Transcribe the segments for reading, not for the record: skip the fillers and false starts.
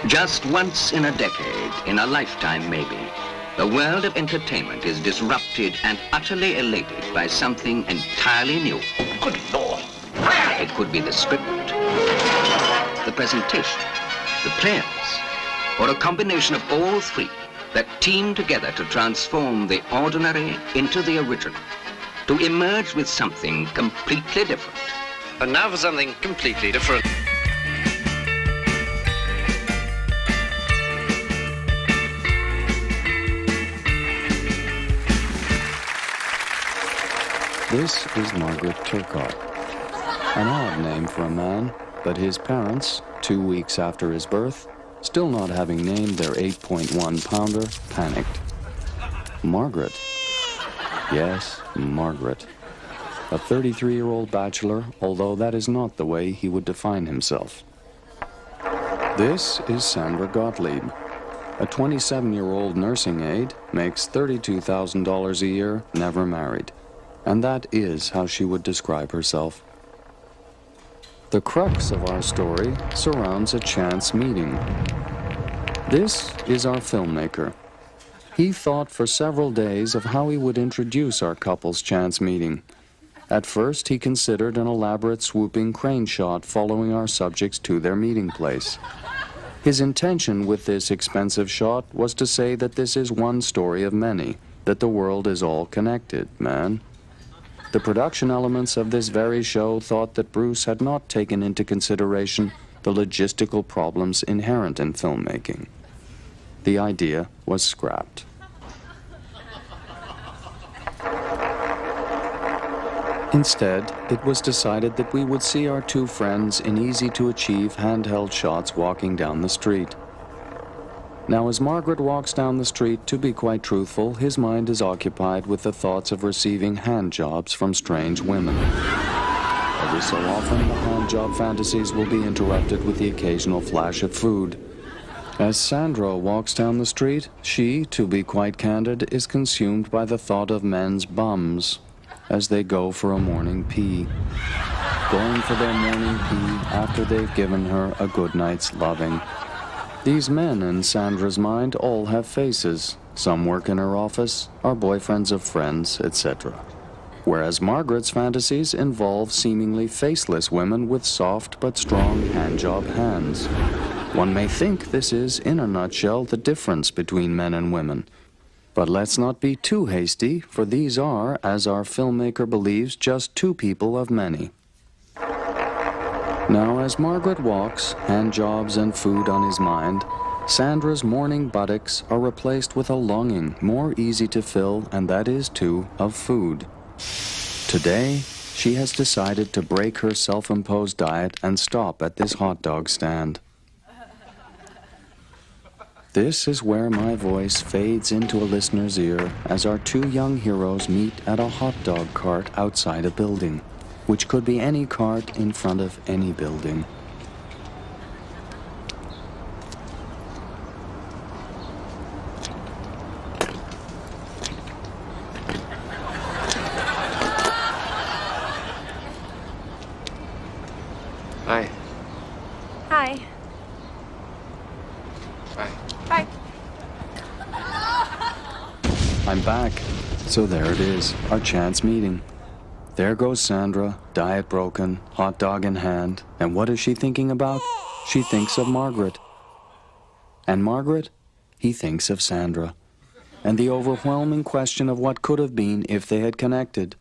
Just once in a decade, in a lifetime maybe, the world of entertainment is disrupted and utterly elated by something entirely new. Good Lord. It could be the script, the presentation, the players, or a combination of all three that team together to transform the ordinary into the original, to emerge with something completely different. And now for something completely different. This is Margaret Turcotte. An odd name for a man, but his parents, 2 weeks after his birth, still not having named their 8.1-pounder, panicked. Margaret. Yes, Margaret. A 33-year-old bachelor, although that is not the way he would define himself. This is Sandra Gottlieb. A 27-year-old nursing aide, makes $32,000 a year, never married. And that is how she would describe herself. The crux of our story surrounds a chance meeting. This is our filmmaker. He thought for several days of how he would introduce our couple's chance meeting. At first, he considered an elaborate swooping crane shot following our subjects to their meeting place. His intention with this expensive shot was to say that this is one story of many, that the world is all connected, man. The production elements of this very show thought that Bruce had not taken into consideration the logistical problems inherent in filmmaking. The idea was scrapped. Instead, it was decided that we would see our two friends in easy-to-achieve handheld shots walking down the street. Now, as Margaret walks down the street, to be quite truthful, his mind is occupied with the thoughts of receiving hand jobs from strange women. Every so often, the hand job fantasies will be interrupted with the occasional flash of food. As Sandra walks down the street, she, to be quite candid, is consumed by the thought of men's bums as they go for a morning pee. Going for their morning pee after they've given her a good night's loving. These men in Sandra's mind all have faces. Some work in her office, are boyfriends of friends, etc. Whereas Margaret's fantasies involve seemingly faceless women with soft but strong handjob hands. One may think this is, in a nutshell, the difference between men and women. But let's not be too hasty, for these are, as our filmmaker believes, just two people of many. Now, as Margaret walks, handjobs and food on his mind, Sandra's morning buttocks are replaced with a longing more easy to fill, and that is, too, of food. Today, she has decided to break her self-imposed diet and stop at this hot dog stand. This is where my voice fades into a listener's ear as our two young heroes meet at a hot dog cart outside a building, which could be any cart in front of any building. Hi. Hi. Hi. Hi. I'm back. So there it is, our chance meeting. There goes Sandra, diet broken, hot dog in hand. And what is she thinking about? She thinks of Margaret. And Margaret? He thinks of Sandra. And the overwhelming question of what could have been if they had connected.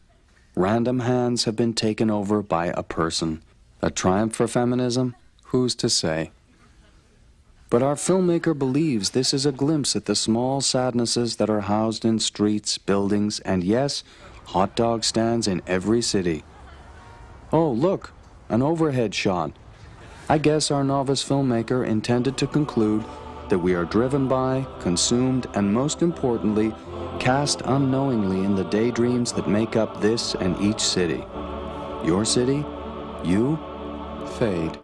Random hands have been taken over by a person. A triumph for feminism? Who's to say? But our filmmaker believes this is a glimpse at the small sadnesses that are housed in streets, buildings, and yes, hot dog stands in every city. Oh, look, an overhead shot. I guess our novice filmmaker intended to conclude that we are driven by, consumed, and most importantly, cast unknowingly in the daydreams that make up this and each city. Your city? You? Fade.